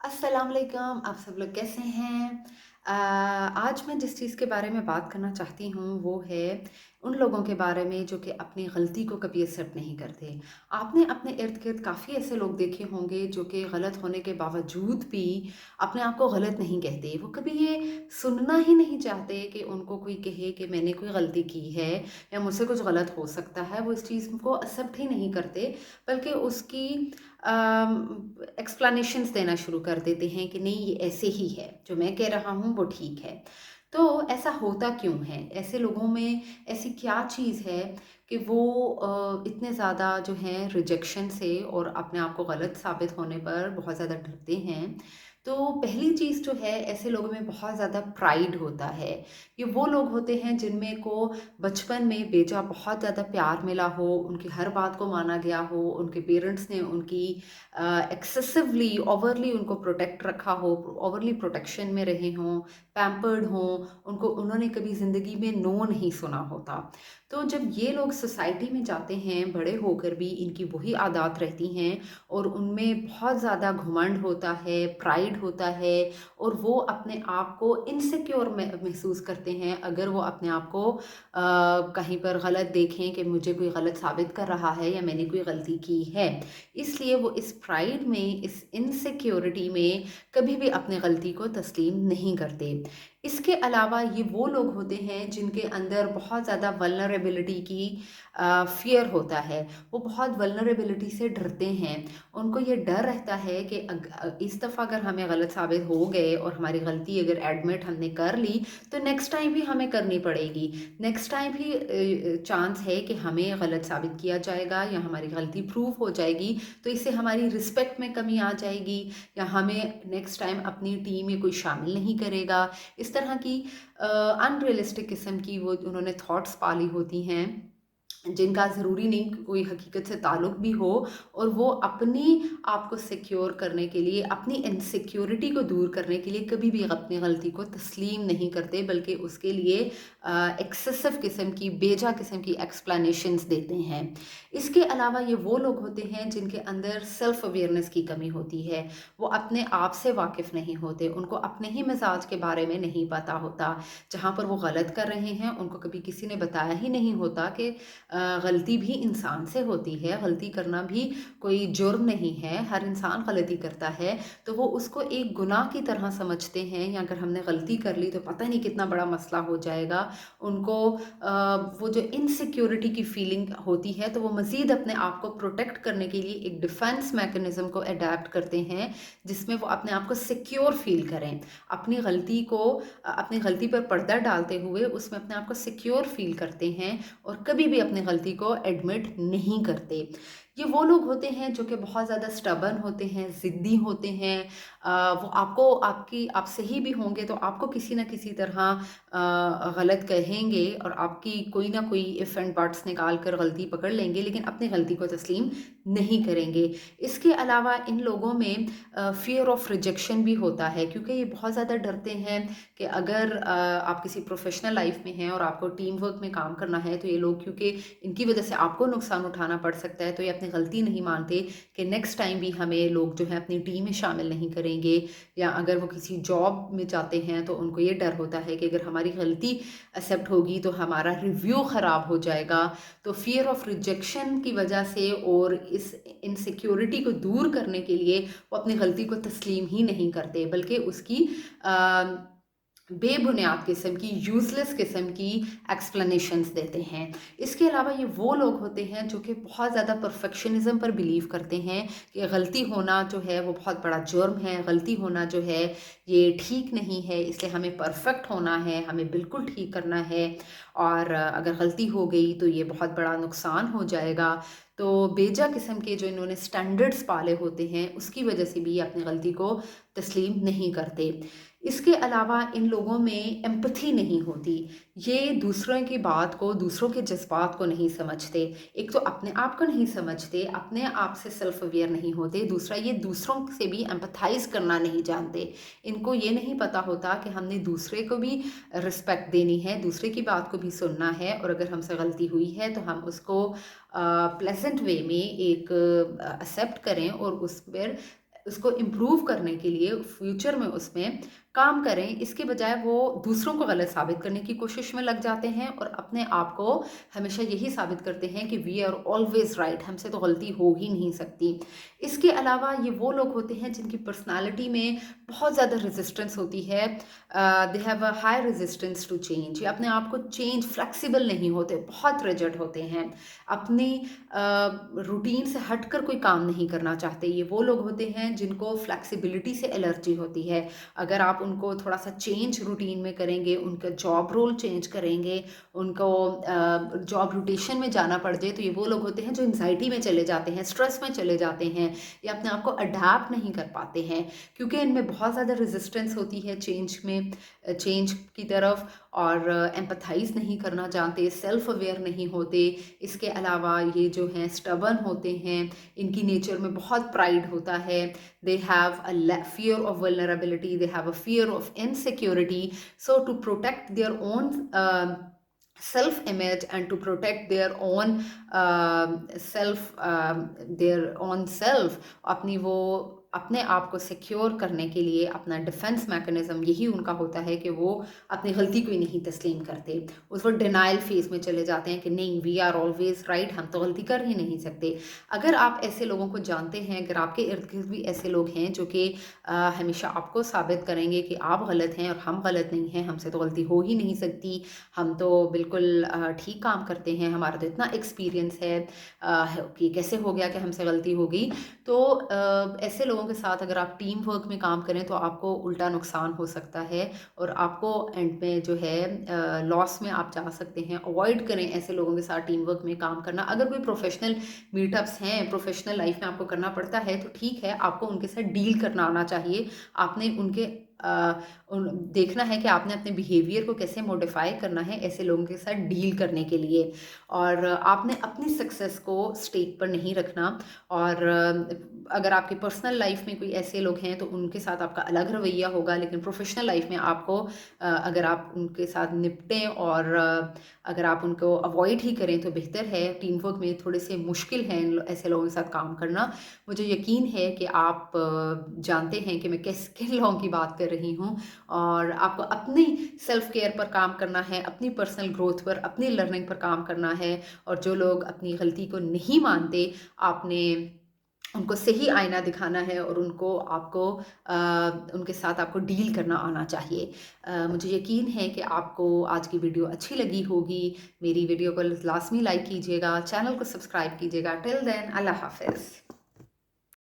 अस्सलाम वालेकुम, आप सब लोग कैसे हैं? आज मैं जिस चीज़ के बारे में बात करना चाहती हूँ वो है उन लोगों के बारे में जो कि अपनी गलती को कभी एक्सेप्ट नहीं करते। आपने अपने इर्द-गिर्द काफ़ी ऐसे लोग देखे होंगे जो कि गलत होने के बावजूद भी अपने आप को गलत नहीं कहते। वो कभी ये सुनना ही नहीं चाहते कि उनको कोई कहे कि मैंने कोई गलती की है या मुझसे कुछ गलत हो सकता है। वो इस चीज़ को एक्सेप्ट ही नहीं करते, बल्कि उसकी एक्सप्लेनेशंस देना शुरू कर देते हैं कि नहीं ये ऐसे ही है, जो मैं कह रहा हूँ वो ठीक है। तो ऐसा होता क्यों है? ऐसे लोगों में ऐसी क्या चीज़ है कि वो इतने ज़्यादा जो हैं रिजेक्शन से और अपने आप को गलत साबित होने पर बहुत ज़्यादा डरते हैं? तो पहली चीज़ जो है ऐसे लोगों में बहुत ज़्यादा प्राइड होता है। ये वो लोग होते हैं जिनमें को बचपन में बेजा बहुत ज़्यादा प्यार मिला हो, उनकी हर बात को माना गया हो, उनके पेरेंट्स ने उनकी एक्सेसिवली ओवरली उनको प्रोटेक्ट रखा हो, ओवरली प्रोटेक्शन में रहे हों, पैम्पर्ड हों, उनको उन्होंने कभी ज़िंदगी में नो नहीं सुना होता। तो जब ये लोग सोसाइटी में जाते हैं, बड़े होकर भी इनकी वही आदत रहती हैं और उनमें बहुत ज़्यादा घमंड होता है, प्राइड होता है और वो अपने आप को इनसिक्योर महसूस करते हैं अगर वो अपने आप को कहीं पर गलत देखें कि मुझे कोई गलत साबित कर रहा है या मैंने कोई गलती की है। इसलिए वो इस प्राइड में, इस इनसिक्योरिटी में कभी भी अपनी गलती को तस्लीम नहीं करते। इसके अलावा ये वो लोग होते हैं जिनके अंदर बहुत ज़्यादा वल्नरेबिलिटी की फ़ियर होता है। वो बहुत वल्नरेबिलिटी से डरते हैं। उनको ये डर रहता है कि इस दफ़ा अगर हमें गलत साबित हो गए और हमारी गलती अगर एडमिट हमने कर ली, तो नेक्स्ट टाइम भी हमें करनी पड़ेगी। नेक्स्ट टाइम भी चांस है कि हमें गलत साबित किया जाएगा या हमारी गलती प्रूव हो जाएगी, तो इससे हमारी रिस्पेक्ट में कमी आ जाएगी या हमें नेक्स्ट टाइम अपनी टीम में कोई शामिल नहीं करेगा। इस तरह की अनरियलिस्टिक किस्म की वो उन्होंने थॉट्स पाली होती हैं जिनका ज़रूरी नहीं कि कोई हकीकत से ताल्लुक़ भी हो और वो अपनी आप को सिक्योर करने के लिए, अपनी इनसिक्योरिटी को दूर करने के लिए कभी भी अपनी गलती को तस्लीम नहीं करते बल्कि उसके लिए एक्सेसिव किस्म की, बेजा किस्म की एक्सप्लेनेशंस देते हैं। इसके अलावा ये वो लोग होते हैं जिनके अंदर सेल्फ अवेयरनेस की कमी होती है। वो अपने आप से वाकिफ़ नहीं होते, उनको अपने ही मिज़ाज के बारे में नहीं पता होता। जहाँ पर वो गलत कर रहे हैं, उनको कभी किसी ने बताया ही नहीं होता कि गलती भी इंसान से होती है, गलती करना भी कोई जुर्म नहीं है, हर इंसान गलती करता है, तो वो उसको एक गुनाह की तरह समझते हैं या अगर हमने गलती कर ली तो पता नहीं कितना बड़ा मसला हो जाएगा। उनको वो जो इनसिक्योरिटी की फीलिंग होती है, तो वो मज़ीद अपने आप को प्रोटेक्ट करने के लिए एक डिफेंस मैकेनिज़्म को अडैप्ट करते हैं, जिसमें वो अपने आप को सिक्योर फ़ील करें। अपनी गलती पर पर्दा डालते हुए उसमें अपने आप को सिक्योर फ़ील करते हैं और कभी भी अपनी गलती को एडमिट नहीं करते। ये वो लोग होते हैं जो कि बहुत ज़्यादा स्टबर्न होते हैं, ज़िद्दी होते हैं। वो आप सही भी होंगे तो आपको किसी न किसी तरह गलत कहेंगे और आपकी कोई ना कोई इफ़ एंड बट्स निकाल कर गलती पकड़ लेंगे, लेकिन अपनी गलती को तस्लीम नहीं करेंगे। इसके अलावा इन लोगों में फ़ियर ऑफ रिजेक्शन भी होता है क्योंकि ये बहुत ज़्यादा डरते हैं कि अगर आप किसी प्रोफ़ेशनल लाइफ़ में हैं और आपको टीम वर्क में काम करना है, तो ये लोग क्योंकि इनकी वज़ह से आपको नुकसान उठाना पड़ सकता है, तो ये अपनी गलती नहीं मानते कि नेक्स्ट टाइम भी हमें लोग जो है अपनी टीम में शामिल नहीं करेंगे या अगर वो किसी जॉब में जाते हैं, तो उनको ये डर होता है कि अगर हमारी गलती एक्सेप्ट होगी, तो हमारा रिव्यू ख़राब हो जाएगा। तो फ़ियर ऑफ रिजेक्शन की वजह से और इस इनसिक्योरिटी को दूर करने के लिए वो अपनी गलती को तस्लीम ही नहीं करते, बल्कि उसकी अ, बेबुनियाद किस्म की, यूज़लेस किस्म की एक्सप्लेनेशंस देते हैं। इसके अलावा ये वो लोग होते हैं जो कि बहुत ज़्यादा परफेक्शनिज़्म पर बिलीव करते हैं कि गलती होना जो है वो बहुत बड़ा जुर्म है, गलती होना जो है ये ठीक नहीं है, इसलिए हमें परफेक्ट होना है, हमें बिल्कुल ठीक करना है और अगर गलती हो गई तो ये बहुत बड़ा नुकसान हो जाएगा। तो बेजा किस्म के जो इन्होंने स्टैंडर्ड्स पाले होते हैं, उसकी वजह से भी ये अपनी गलती को तस्लीम नहीं करते। इसके अलावा इन लोगों में एम्पैथी नहीं होती। ये दूसरों की बात को, दूसरों के जज़्बात को नहीं समझते। एक तो अपने आप को नहीं समझते, अपने आप से सेल्फ अवेयर नहीं होते, दूसरा ये दूसरों से भी एम्पैथाइज़ करना नहीं जानते। इनको ये नहीं पता होता कि हमने दूसरे को भी रिस्पेक्ट देनी है, दूसरे की बात को भी सुनना है और अगर हमसे गलती हुई है तो हम उसको प्लेज़ेंट वे में एक एक्सेप्ट करें और उस पर उसको इम्प्रूव करने के लिए फ्यूचर में उसमें काम करें, इसके बजाय वो दूसरों को गलत साबित करने की कोशिश में लग जाते हैं और अपने आप को हमेशा यही साबित करते हैं कि वी आर ऑलवेज राइट, हमसे तो गलती हो ही नहीं सकती। इसके अलावा ये वो लोग होते हैं जिनकी पर्सनालिटी में बहुत ज़्यादा रेजिस्टेंस होती है, they have a high resistance to change. ये अपने आप को चेंज, फ्लेक्सिबल नहीं होते, बहुत रिजिड होते हैं, अपनी रूटीन से हटकर कोई काम नहीं करना चाहते। ये वो लोग होते हैं जिनको फ्लेक्सिबिलिटी से एलर्जी होती है। अगर आप उनको थोड़ा सा चेंज रूटीन में करेंगे, उनका जॉब रोल चेंज करेंगे, उनको जॉब रोटेशन में जाना पड़ जाए, तो ये वो लोग होते हैं जो एंजाइटी में चले जाते हैं, स्ट्रेस में चले जाते हैं, या अपने आप को अडाप्ट नहीं कर पाते हैं, क्योंकि इनमें बहुत ज़्यादा रेजिस्टेंस होती है चेंज में, चेंज की तरफ, और एम्पथाइज नहीं करना जानते, सेल्फ अवेयर नहीं होते। इसके अलावा ये जो हैं स्टबर्न होते हैं, इनकी नेचर में बहुत प्राइड होता है, they have a fear of vulnerability, they have a fear of insecurity. So to protect their own self image and to protect their own self, अपनी वो अपने आप को सिक्योर करने के लिए अपना डिफेंस मैकेनिज्म यही उनका होता है कि वो अपनी गलती को ही नहीं तस्लीम करते, उस वक्त डिनाइल फेज में चले जाते हैं कि नहीं, वी आर ऑलवेज राइट, हम तो गलती कर ही नहीं सकते। अगर आप ऐसे लोगों को जानते हैं, अगर आपके इर्द गिर्द भी ऐसे लोग हैं जो कि हमेशा आपको साबित करेंगे कि आप गलत हैं और हम गलत नहीं हैं, हमसे तो गलती हो ही नहीं सकती, हम तो बिल्कुल ठीक काम करते हैं, हमारा तो इतना एक्सपीरियंस है कि कैसे हो गया कि हमसे गलती हो गई, तो ऐसे लोगों के साथ अगर आप टीम वर्क में काम करें तो आपको उल्टा नुकसान हो सकता है और आपको एंड में जो है लॉस में आप जा सकते हैं। अवॉइड करें ऐसे लोगों के साथ टीम वर्क में काम करना। अगर कोई प्रोफेशनल मीटअप्स हैं, प्रोफेशनल लाइफ में आपको करना पड़ता है तो ठीक है, आपको उनके साथ डील करना आना चाहिए। आपने उनके देखना है कि आपने अपने बिहेवियर को कैसे मॉडिफाई करना है ऐसे लोगों के साथ डील करने के लिए, और आपने अपनी सक्सेस को स्टेक पर नहीं रखना। और अगर आपके पर्सनल लाइफ में कोई ऐसे लोग हैं तो उनके साथ आपका अलग रवैया होगा, लेकिन प्रोफेशनल लाइफ में आपको अगर आप उनके साथ निपटें और अगर आप उनको अवॉइड ही करें तो बेहतर है। टीम वर्क में थोड़े से मुश्किल हैं ऐसे लोगों के साथ काम करना। मुझे यकीन है कि आप जानते हैं कि मैं किन लोगों की बात कर रही हूँ, और आपको अपनी सेल्फ केयर पर काम करना है, अपनी पर्सनल ग्रोथ पर, अपनी लर्निंग पर काम करना है। और जो लोग अपनी गलती को नहीं मानते, आपने उनको सही आईना दिखाना है और उनके साथ आपको डील करना आना चाहिए। मुझे यकीन है कि आपको आज की वीडियो अच्छी लगी होगी। मेरी वीडियो को लाजमी लाइक कीजिएगा, चैनल को सब्सक्राइब कीजिएगा। टिल देन, अल्लाह हाफिज़।